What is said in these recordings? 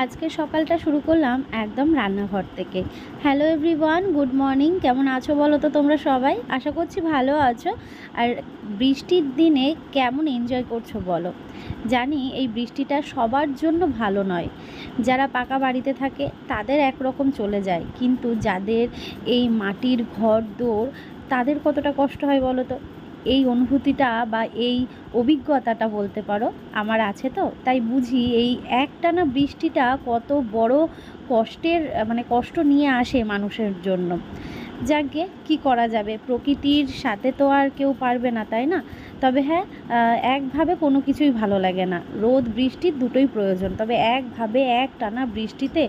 আজকে সকালটা শুরু করলাম একদম রান্নাঘর থেকে। Hello everyone, good morning. কেমন আছো বলো তো তোমরা সবাই? আশা করছি ভালো আছো। আর বৃষ্টির দিনে কেমন এনজয় করছো বলো। জানি এই বৃষ্টিটা সবার জন্য ভালো নয়। যারা পাকা বাড়িতে থাকে তাদের একরকম চলে যায়, কিন্তু যাদের এই মাটির ঘর দোর তাদের কতটা কষ্ট হয় বলো তো। এই অনুভূতিটা বা এই অভিজ্ঞতাটা বলতে পারো আমার আছে, তো তাই বুঝি এই একটানা বৃষ্টিটা কত বড় কষ্টের, মানে কষ্ট নিয়ে আসে মানুষের জন্য। যাকে কি করা যাবে, প্রকৃতির সাথে তো আর কেউ পারবে না, তাই না? তবে হ্যাঁ, একভাবে কোনো কিছুই ভালো লাগে না। রোদ বৃষ্টি দুটোই প্রয়োজন, তবে একভাবে একটানা বৃষ্টিতে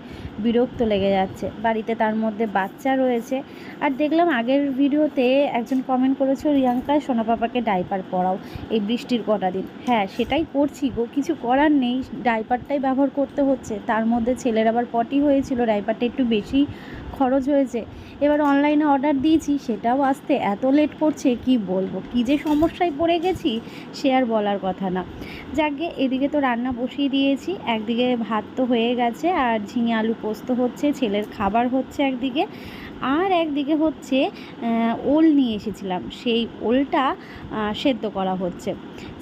বিরক্ত লেগে যাচ্ছে। বাড়িতে তার মধ্যে বাচ্চা রয়েছে। আর দেখলাম আগের ভিডিওতে একজন কমেন্ট করেছিল, রিয়াঙ্কা সোনা পাপাকে ডাইপার পরাও এই বৃষ্টির কটা দিন। হ্যাঁ, সেটাই করছি গো, কিছু করার নেই, ডাইপারটাই ব্যবহার করতে হচ্ছে। তার মধ্যে ছেলের আবার পটি হয়েছিল, ডাইপারটা একটু বেশি খরচ হয়েছে। এবার অনলাইনে অর্ডার দিয়েছি, সেটাও আসতে এত লেট করছে, কি বলবো, কী যে সমস্যায় পড়ে গেছি সে আর বলার কথা না। যাকে এদিকে তো রান্না বসিয়ে দিয়েছি, একদিকে ভাত তো হয়ে গেছে আর ঝিঙে আলু পোস্ত হচ্ছে, ছেলের খাবার হচ্ছে একদিকে, আর একদিকে হচ্ছে ওল নিয়ে এসেছিলাম, সেই ওলটা সেদ্ধ করা হচ্ছে।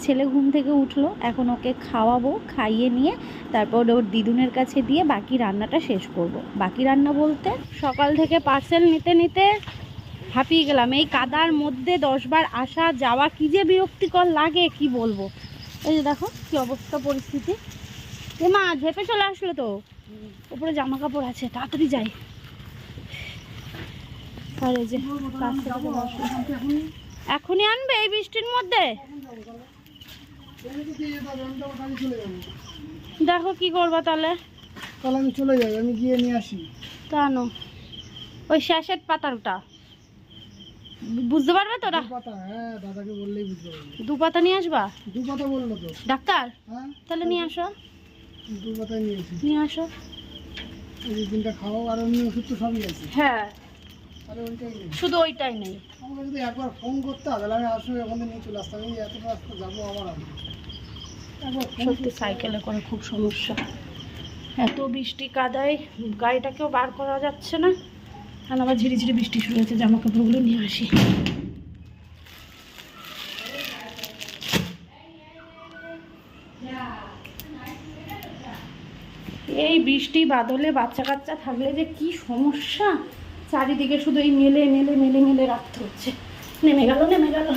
ছেলে ঘুম থেকে উঠলো, এখন ওকে খাওয়াবো, খাইয়ে নিয়ে তারপর ওর দিদুনের কাছে দিয়ে বাকি রান্নাটা শেষ করব। বাকি রান্না বলতে সকাল থেকে পার্সেল নিতে নিতে হাঁপিয়ে গেলাম। এই কাদার মধ্যে 10 বার আসা যাওয়া কী যে বিরক্তিকর লাগে, কি বলবো। এই যে দেখো কি অবস্থা পরিস্থিতি। এ মা ঝেপে চলে আসলো তো, উপরে জামা কাপড় আছে, তাড়াতাড়ি যাই। আর এই যে এখনই আনবে এই বৃষ্টির মধ্যে? দেখো কি করবা তাহলে। তাহলে আমি চলে যাই, আমি গিয়ে নিয়ে আসি। তা নো, ওই শেষের পাতাটা বুঝতে পারবে তো? হ্যাঁ, দাদাকে বললেই বুঝতে পারবে। 2 পাতা নিয়ে আসবা? 2 পাতা বললো তো ডাক্তার। হ্যাঁ, তাহলে নিয়ে আসো, 2 পাতাই নিয়েছি। নিয়ে আসো। এই দিনটা খাও, আর অন্য ওষুধ তো সবই আছে। হ্যাঁ, তাহলে ওইটাই নেই, শুধু ওইটাই নেই। আমাকে যদি একবার ফোন করতে তাহলে আমি আসলে ওখানে নিয়ে চলে আসতাম। এই এত রাস্তা যাবো আমার আগে একবার সত্যি সাইকেলে করে খুব সমস্যা, এত বৃষ্টি কাদায় গাড়িটাকেও বার করা যাচ্ছে না। আর আবার ঝিরিঝিরি বৃষ্টি শুরু হয়েছে, জামা কাপড়গুলো নিয়ে আসি। এই বৃষ্টি বাদলে বাচ্চা কাচ্চা থাকলে যে কি সমস্যা, চারিদিকে শুধু এই মেলে মেলে মেলে মেলে রাখতে হচ্ছে। নেমে গেল, নেমে গেল।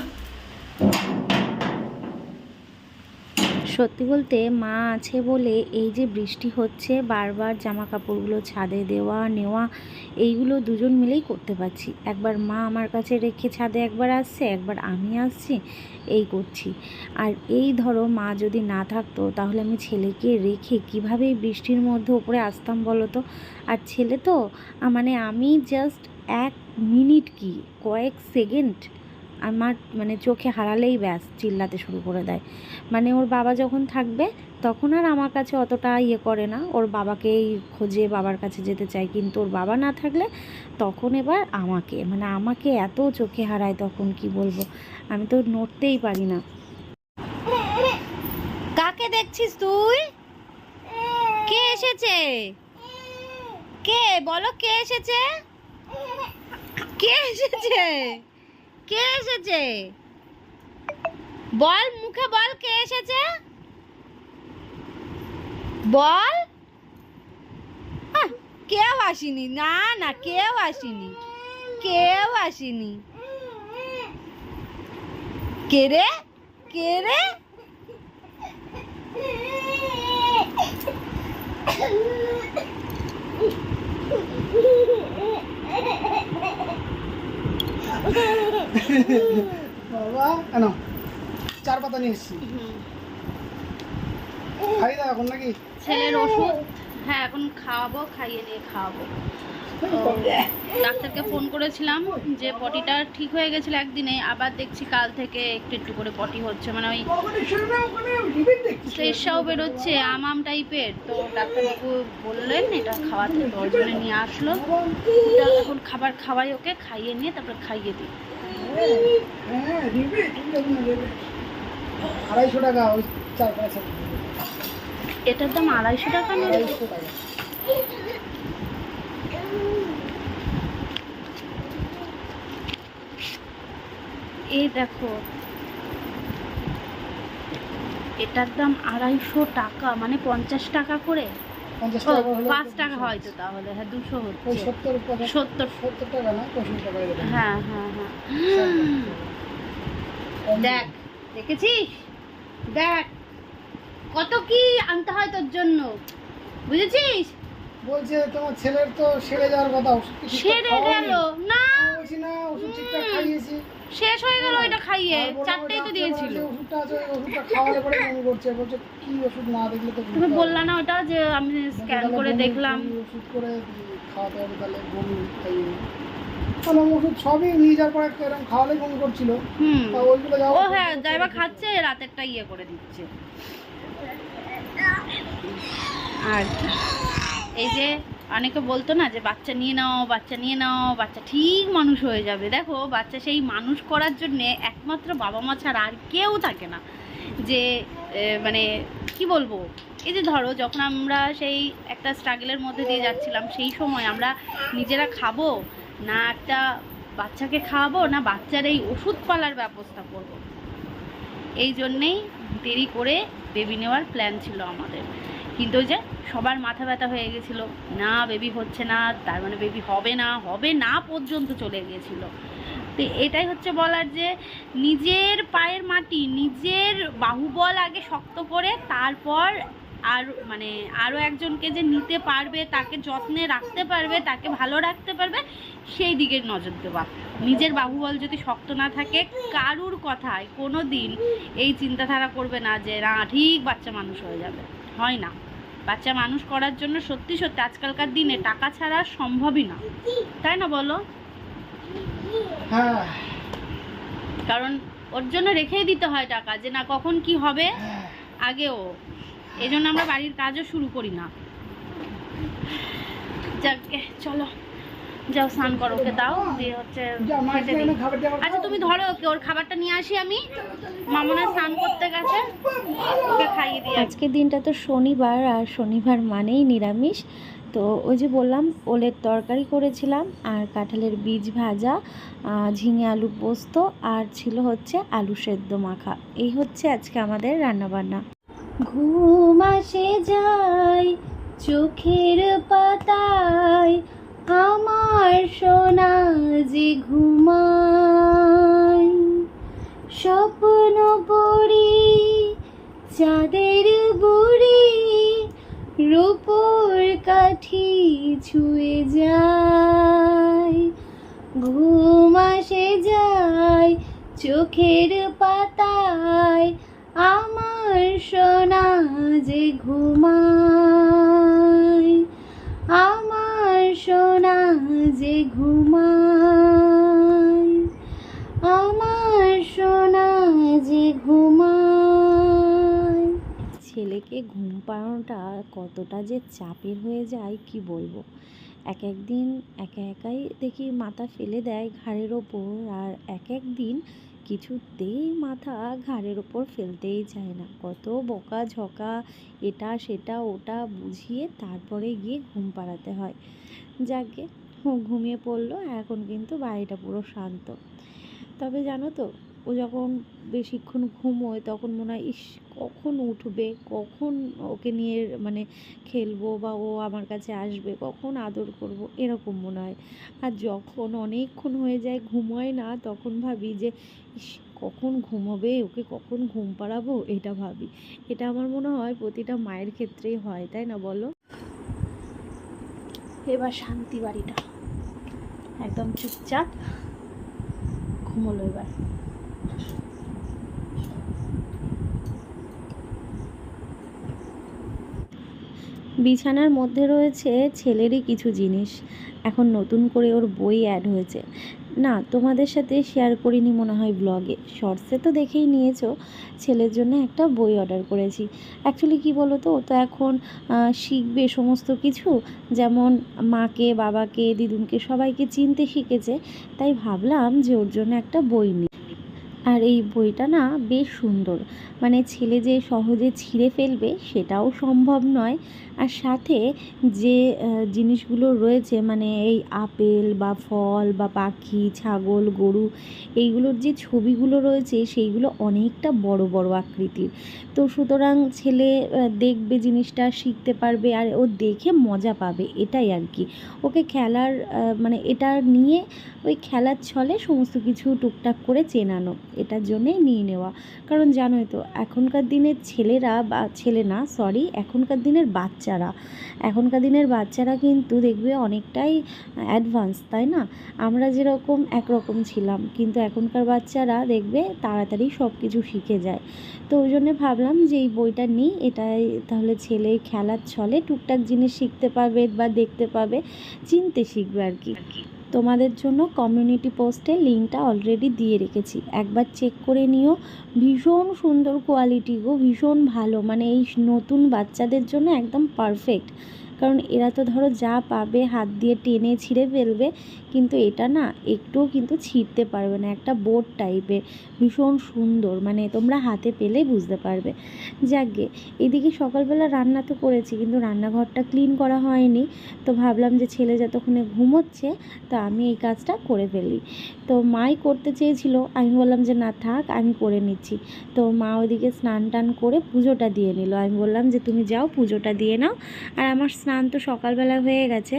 সত্যি বলতে মা আছে বলে এই যে বৃষ্টি হচ্ছে, বারবার জামা কাপড়গুলো ছাদে দেওয়া নেওয়া এইগুলো দুজন মিলেই করতে পারছি। একবার মা আমার কাছে রেখে ছাদে একবার আসছে, একবার আমি আসছি, এই করছি। আর এই ধরো মা যদি না থাকতো তাহলে আমি ছেলেকে রেখে কিভাবে এই বৃষ্টির মধ্যে উপরে আসতাম বলো তো। আর ছেলে তো মানে আমি জাস্ট 1 মিনিট কি কয়েক সেকেন্ড আমার মানে চোখে হারালেই ব্যাস চিল্লাতে শুরু করে দেয়। মানে ওর বাবা যখন থাকবে তখন আর আমার কাছে অতটা ইয়ে করে না, ওর বাবাকেই খোঁজে, বাবার কাছে যেতে চায়। কিন্তু ওর বাবা না থাকলে তখন এবার আমাকে, মানে আমাকে এত চোখে হারায় তখন কি বলবো, আমি তো নড়তেই পারি না। কাকে দেখছিস তুই? কে এসেছে? কে বলো, কে এসেছে? কে এসেছে? কে এসেছে বল, মুখে বল, কে এসেছে বল। কেউ আসেনি, না না কেউ আসেনি, কেউ আসেনি। কে রে, কে রে? বাবা কেন 4 পাতা নিয়ে এসছি, খাই দাও এখন নাকি? ছেলের ওষুধ, হ্যাঁ এখন খাওয়াবো, খাইয়ে নিয়ে খাওয়াবো। ডাক্তারকে ফোন করেছিলাম যে পটিটা ঠিক হয়ে গেছিলো একদিনে, আবার দেখছি কাল থেকে একটু একটু করে পটি হচ্ছে, মানে ওই ফ্লেশাও বেরোচ্ছে আম টাইপের। তো ডাক্তারবাবু বললেন এটা খাওয়াতে, তো ওই জন্য নিয়ে আসলো। এখন খাবার খাওয়াই, ওকে খাইয়ে নিয়ে তারপরে খাইয়ে দিই। 250 টাকা, ওই 4 5 এটার দাম 250 টাকা না? 250 টাকা। দেখো, এটার দাম 250 টাকা, মানে 50 টাকা করে। 50 ও, টাকা হলে 5 টাকা হয়তো, তাহলে হ্যাঁ 200 ওই হচ্ছে। 70 টাকা 70, 70 টাকা না 65 টাকা এরকম। হ্যাঁ হ্যাঁ হ্যাঁ। দেখ, দেখেছিস? দেখ কত কি আনতে হয় তোর জন্য, বুঝেছিস? বলছে তোমার ছেলের তো সেরে যাওয়ার কথা, ওষুধ কি ঠিকঠাক সেরে খাওয়াওনি? গেল না, আমি বলছি না, ওষুধ ঠিকঠাক খাইয়েছি। শেষ হয়ে গেল ওইটা খাইয়ে, আর বললাম, 4টেই তো ডাক্তার দিয়েছিল। বলে যে ওষুধটা আছে, ওই ওষুধটা খাওয়ালে পরে বমি করছে। বলছে কি ওষুধ, না দেখলে তো তুমি বললা না ওটা, যে আমি স্ক্যান করে দেখলাম। ওষুধ করে খাওয়াতে হবে, তাহলে বমি খাইয়ে বললাম ওষুধ সবই নিয়ে যাওয়ার পরে এরকম খাওয়ালে বমি করছিল। তা ওইগুলো ও হ্যাঁ, যাইবা খাচ্ছে, রাতেরটা ইয়ে করে দিচ্ছে। আর এই যে অনেকে বলতো না যে বাচ্চা নিয়ে নাও, বাচ্চা নিয়ে নাও, বাচ্চা ঠিক মানুষ হয়ে যাবে। দেখো, বাচ্চা সেই মানুষ করার জন্যে একমাত্র বাবা মা ছাড়া আর কেউ থাকে না। যে মানে কি বলবো, এই যে ধরো যখন আমরা সেই একটা স্ট্রাগলের মধ্যে দিয়ে যাচ্ছিলাম, সেই সময় আমরা নিজেরা খাবো না একটা বাচ্চাকে খাওয়াবো, না বাচ্চার এই ওষুধ পালার ব্যবস্থা করব। এই জন্যেই দেরি করে বেবি নেওয়ার প্ল্যান ছিল আমাদের। কিন্তু ওই যে সবার মাথা ব্যথা হয়ে গেছিলো, না বেবি হচ্ছে না, তার মানে বেবি হবে না, হবে না পর্যন্ত চলে গিয়েছিলো। তো এটাই হচ্ছে বলার, যে নিজের পায়ের মাটি, নিজের বাহুবল আগে শক্ত করে, তারপর আর মানে আরও একজনকে যে নিতে পারবে, তাকে যত্নে রাখতে পারবে, তাকে ভালো রাখতে পারবে, সেই দিকে নজর দেওয়া। নিজের বাহুবল যদি শক্ত না থাকে, কারুর কথায় কোনো দিন এই চিন্তাধারা করবে না যে না ঠিক বাচ্চা মানুষ হয়ে যাবে। হয় না। বাচ্চা মানুষ করার জন্য সত্যি সত্যি আজকালকার দিনে টাকা ছাড়া সম্ভবই না, তাই না বলো? হ্যাঁ, কারণ ওর জন্য রেখেই দিতে হয় টাকা, যে না কখন কি হবে আগেও। এই জন্য আমরা বাড়ির কাজও শুরু করি না। যাকে চলো, যাও স্নান করো, ওকে দাও, দিয়ে হচ্ছে খেতে দিই। আচ্ছা তুমি ধরো ওকে, ওর খাবারটা নিয়ে আসি আমি। মামনা স্নান করতে গেছে, ওকে খাইয়ে দিই। আজকের দিনটা তো শনিবার, আর শনিবার মানেই নিরামিষ। তো ওই যে বললাম, ওলের তরকারি করেছিলাম, আর কাঁঠালের বীজ ভাজা, ঝিঙে আলু পোস্ত, আর ছিল হচ্ছে আলু সেদ্ধ মাখা। এই হচ্ছে আজকে আমাদের রান্নাবান্না। ঘুম আসে যায় চোখের পাতায়, আমার সোনা যে ঘুমায়, স্বপ্ন পড়ি চাঁদের বুড়ি, রূপোর কাঠি ছুঁয়ে যায়। ঘুম আসে যায় চোখের পাতায়, আমার সোনা যে ঘুমায়, আমার সোনা যে ঘুমায়, আমার সোনা যে ঘুমায়। ছেলেকে ঘুম পাড়ানোটা কতটা যে চাপের হয়ে যায় কি বলবো। এক একদিন একা একাই দেখি মাথা ফেলে দেয় ঘাড়ের ওপর, আর এক একদিন কিছুতেই মাথা ঘাড়ের ওপর ফেলতেই চায় না। কত বকা ঝকা, এটা সেটা ওটা বুঝিয়ে তারপরে গিয়ে ঘুম পাড়াতে হয়। যাকে ঘুমিয়ে পড়লো, এখন কিন্তু বাড়িটা পুরো শান্ত। তবে জানো তো, ও যখন বেশিক্ষণ ঘুমোয় তখন মনে হয় ইস কখন উঠবে, কখন ওকে নিয়ে মানে খেলবো, বা ও আমার কাছে আসবে, কখন আদর করব, এরকম মনে হয়। আর যখন অনেকক্ষণ হয়ে যায় ঘুমোয় না, তখন ভাবি যে ইস কখন ঘুমোবে, ওকে কখন ঘুম পাড়াবো, এটা ভাবি। এটা আমার মনে হয় প্রতিটা মায়ের ক্ষেত্রেই হয়, তাই না বলো? এবার শান্তি, বাড়িটা একদম চুপচাপ ঘুমোলো এবার। বিছানার মধ্যে রয়েছে ছেলেরই কিছু জিনিস। এখন নতুন করে ওর বই অ্যাড হয়েছে, না তোমাদের সাথে শেয়ার করিনি মনে হয় ব্লগে, শর্টসে তো দেখেই নিয়েছো। ছেলের জন্য একটা বই অর্ডার করেছি। অ্যাকচুয়ালি কী বলো তো, ও তো এখন শিখবে সমস্ত কিছু, যেমন মাকে, বাবাকে, দিদুনকে সবাইকে চিনতে শিখেছে। তাই ভাবলাম যে ওর জন্য একটা বই নিই। আর এই বইটা না বেশ সুন্দর, মানে ছেলে যে সহজে ছিঁড়ে ফেলবে সেটাও সম্ভব নয়। আর সাথে যে জিনিসগুলো রয়েছে, মানে এই আপেল বা ফল বা পাখি, ছাগল, গরু, এইগুলোর যে ছবিগুলো রয়েছে সেইগুলো অনেকটা বড় বড় আকৃতির। তো সুতরাং ছেলে দেখবে জিনিসটা, শিখতে পারবে আর ও দেখে মজা পাবে, এটাই আর কি। ওকে খেলার মানে এটা নিয়ে ওই খেলার ছলে সমস্ত কিছু টুকটাক করে চেনানো, এটার জন্যেই নিয়ে নেওয়া। কারণ জানোই তো এখনকার দিনের ছেলেরা, বা ছেলে না সরি, এখনকার দিনের বাচ্চারা কিন্তু দেখবে অনেকটাই অ্যাডভান্স, তাই না? আমরা যেরকম একরকম ছিলাম, কিন্তু এখনকার বাচ্চারা দেখবে তাড়াতাড়ি সব কিছু শিখে যায়। তো ওই জন্যে ভাবলাম যে এই বইটা নিই, এটাই তাহলে ছেলে খেলার ছলে টুকটাক জিনিস শিখতে পাবে বা দেখতে পাবে, চিনতে শিখবে আর কি। তোমাদের জন্য কমিউনিটি পোস্টে লিঙ্কটা অলরেডি দিয়ে রেখেছি, একবার চেক করে নিও। ভীষণ সুন্দর কোয়ালিটি গো, ভীষণ ভালো, মানে এই নতুন বাচ্চাদের জন্য একদম পারফেক্ট। কারণ এরা তো ধরো যা পাবে হাত দিয়ে টেনে ছিঁড়ে ফেলবে, কিন্তু এটা না একটুও কিন্তু ছিঁড়তে পারবে না, একটা বোর্ড টাইপের, ভীষণ সুন্দর, মানে তোমরা হাতে পেলেই বুঝতে পারবে। যাকগে, এদিকে সকালবেলা রান্না তো করেছি, কিন্তু রান্নাঘরটা ক্লিন করা হয়নি। তো ভাবলাম যে ছেলে যতক্ষণে ঘুমোচ্ছে তো আমি এই কাজটা করে ফেলি। তো মাই করতে চেয়েছিল, আমি বললাম যে না থাক, আমি করে নিচ্ছি। তো মা ওইদিকে স্নান টান করে পুজোটা দিয়ে নিল, আমি বললাম যে তুমি যাও পুজোটা দিয়ে নাও, আর আমার স্নান তো সকালবেলা হয়ে গেছে।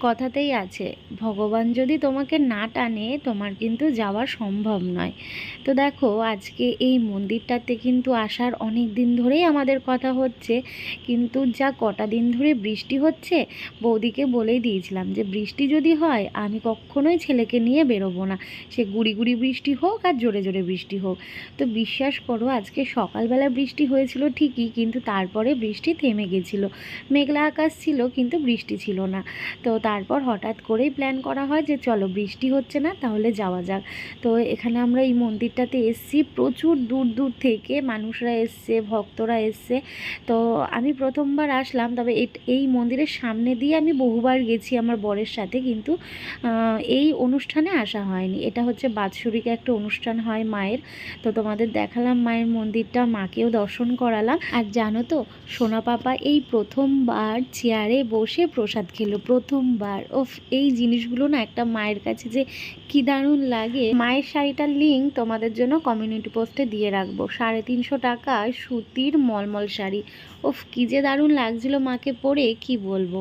কথাতেই আছে, ভগবান যদি তোমাকে না টানে তোমার কিন্তু যাওয়া সম্ভব নয়। তো দেখো আজকে এই মন্দিরটাতে কিন্তু আসার অনেক দিন ধরেই আমাদের কথা হচ্ছে, কিন্তু যা কটা দিন ধরে বৃষ্টি হচ্ছে, বৌদিকে বলেই দিয়েছিলাম যে বৃষ্টি যদি হয় আমি কখনোই ছেলেকে নিয়ে বেরোবো না, সে গুড়ি গুড়ি বৃষ্টি হোক আর জোরে জোরে বৃষ্টি হোক। তো বিশ্বাস করো আজকে সকালবেলা বৃষ্টি হয়েছিল ঠিকই, কিন্তু তারপরে বৃষ্টি থেমে গেছিলো, মেঘলা আকাশ ছিল কিন্তু বৃষ্টি ছিল না। তো তারপর হঠাৎ করেই প্ল্যান করা হয় যে চলো বৃষ্টি হচ্ছে না তাহলে যাওয়া যাক। তো এখানে আমরা এই মন্দিরটাতে এসছি, প্রচুর দূর দূর থেকে মানুষরা এসছে, ভক্তরা এসছে। তো আমি প্রথমবার আসলাম, তবে এই মন্দিরের সামনে দিয়ে আমি বহুবার গেছি আমার বরের সাথে, কিন্তু এই অনুষ্ঠানে আসা হয়নি। এটা হচ্ছে বাৎসরিক একটা অনুষ্ঠান হয় মায়ের। তো তোমাদের দেখালাম মায়ের মন্দিরটা, মাকেও দর্শন করালাম। আর জানো তো সোনা পাপা এই প্রথমবার চেয়ারে বসে প্রসাদ খেলো, প্রথমবার। ওফ, এই জিনিসগুলো না একটা মায়ের কাছে যে কি দারুণ লাগে। মায়ের শাড়িটার লিঙ্ক তোমাদের জন্য কমিউনিটি পোস্টে দিয়ে রাখবো, 350 টাকায় সুতির মলমল শাড়ি। ওফ, কি যে দারুণ লাগছিল মাকে পরে, কি বলবো।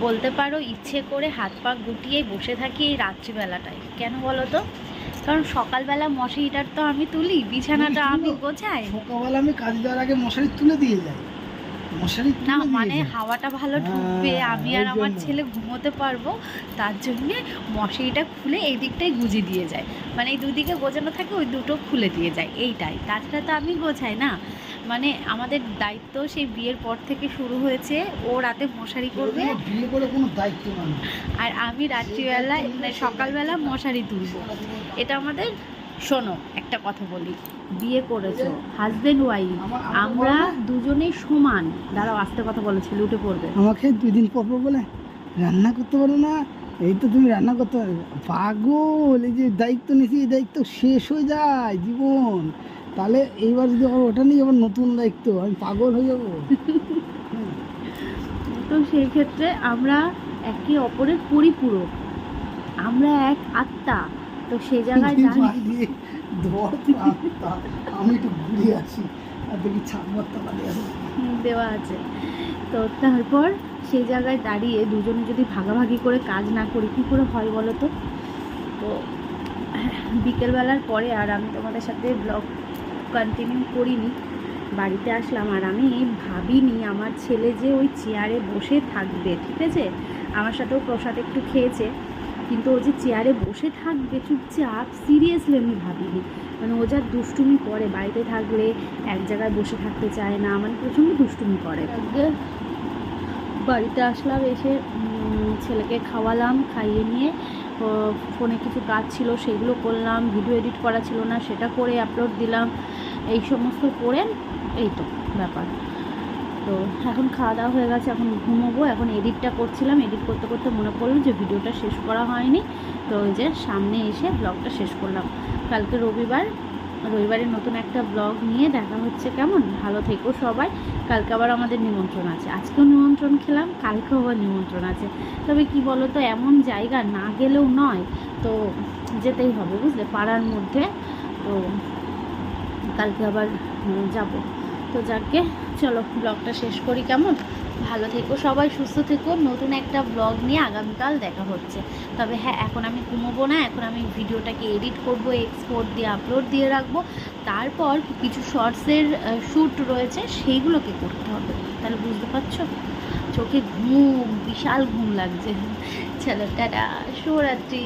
বলতে পারো ইচ্ছে করে হাত পা গুটিয়ে বসে থাকি এই রাত্রিবেলাটায়, কেন বলো তো? কারণ সকালবেলা মশারিটার তো আমি তুলি, বিছানাটা আমি গোছাই। সকালবেলা আমি কাজ দেওয়ার আগে মশারি তুলে দিয়ে যাই, মশারি না মানে হাওয়াটা ভালো ঢুকবে, আমি আর আমার ছেলে ঘুমোতে পারবো, তার জন্যে মশারিটা খুলে এই দিকটাই গুজে দিয়ে যায়, মানে এই দুদিকে গোছানো থাকে ওই দুটো খুলে দিয়ে যায়, এইটাই। তাছাড়া তো আমি গোছাই না, মানে আমাদের দায়িত্ব সেই বিয়ের পর থেকে শুরু হয়েছে, ও রাতে মশারি করবে, বিয়ে করে কোনো দায়িত্ব না, আর আমি রাত্রিবেলা মানে সকালবেলা মশারি তুলবো, এটা আমাদের। শোনো একটা কথা বলি, বিয়ে করেছো হাজবেন্ড ওয়াইফ, আমরা দুজনেই সমান। দাঁড়াও আস্তে কথা বলেছিল, উঠে পড়বে। আমাকে 2 দিন পর পর বলে রান্না করতে পারো না, এই তো তুমি রান্না করতে পারবে, পাগল! এই যে দায়িত্ব নিয়েছি, এই দায়িত্ব শেষ হয়ে যায় জীবন, তাহলে এইবার যদি আবার ওটা নিয়ে আবার নতুন দায়িত্ব, আমি পাগল হয়ে যাবো। তো সেই ক্ষেত্রে আমরা একে অপরের পরিপূরক, আমরা এক আত্মা। তো সেই জায়গায় দাঁড়িয়ে ধর তো আত্মা, আমি একটু ঘুরে আসি আর দেখি ছাড়বারটা বাড়িয়ে আসি। দেওয়া আছে। তো তারপর সেই জায়গায় দাঁড়িয়ে দুজনে যদি ভাগাভাগি করে কাজ না করি কী করে হয় বলো তো? তো বিকেলবেলার পরে আর আমি তোমাদের সাথে ব্লগ কন্টিনিউ করিনি, বাড়িতে আসলাম। আর আমি ভাবিনি আমার ছেলে যে ওই চেয়ারে বসে থাকবে, ঠিক আছে, আমার সাথেও প্রসাদ একটু খেয়েছে, কিন্তু ও যে চেয়ারে বসে থাকবে চুপচাপ, সিরিয়াসলি আমি ভাবিনি। মানে ও যা দুষ্টুমি করে, বাড়িতে থাকলে এক জায়গায় বসে থাকতে চায় না, মানে প্রচণ্ড দুষ্টুমি করে। বাড়িতে আসলাম, এসে ছেলেকে খাওয়ালাম, খাইয়ে নিয়ে ফোনে কিছু কাজ ছিল সেগুলো করলাম, ভিডিও এডিট করা ছিল না সেটা করে আপলোড দিলাম, এই সমস্ত করে এই তো ব্যাপার। তো এখন খাওয়া দাওয়া হয়ে গেছে, এখন ঘুমোবো। এখন এডিটটা করছিলাম, এডিট করতে করতে মনে পড়লো যে ভিডিওটা শেষ করা হয়নি, তো ওই যে সামনে এসে ব্লগটা শেষ করলাম। কালকে রবিবারের নতুন একটা ব্লগ নিয়ে দেখা হচ্ছে। কেমন? ভালো থেকো সবাই। কালকে আবার আমাদের নিমন্ত্রণ আছে, আজকেও নিমন্ত্রণ খেলাম, কালকেও আবার নিমন্ত্রণ আছে। তবে কি বলো তো, এমন জায়গা না গেলেও নয়, তো যেতেই হবে, বুঝলে, পাড়ার মধ্যে। তো কালকে আবার যাব। তো যাকে চলো ব্লগটা শেষ করি, কেমন? ভালো থেকো সবাই, সুস্থ থেকো। নতুন একটা ব্লগ নিয়ে আগামীকাল দেখা হচ্ছে। তবে হ্যাঁ, এখন আমি ঘুমোবো না, এখন আমি ভিডিওটাকে এডিট করব, এক্সপোর্ট দিয়ে আপলোড দিয়ে রাখবো। তারপর কিছু শর্টসের শ্যুট রয়েছে, সেইগুলোকে করতে হবে। তাহলে বুঝতে পারছো, চোখে ঘুম, বিশাল ঘুম লাগছে। চলো টাটা, শুভরাত্রি।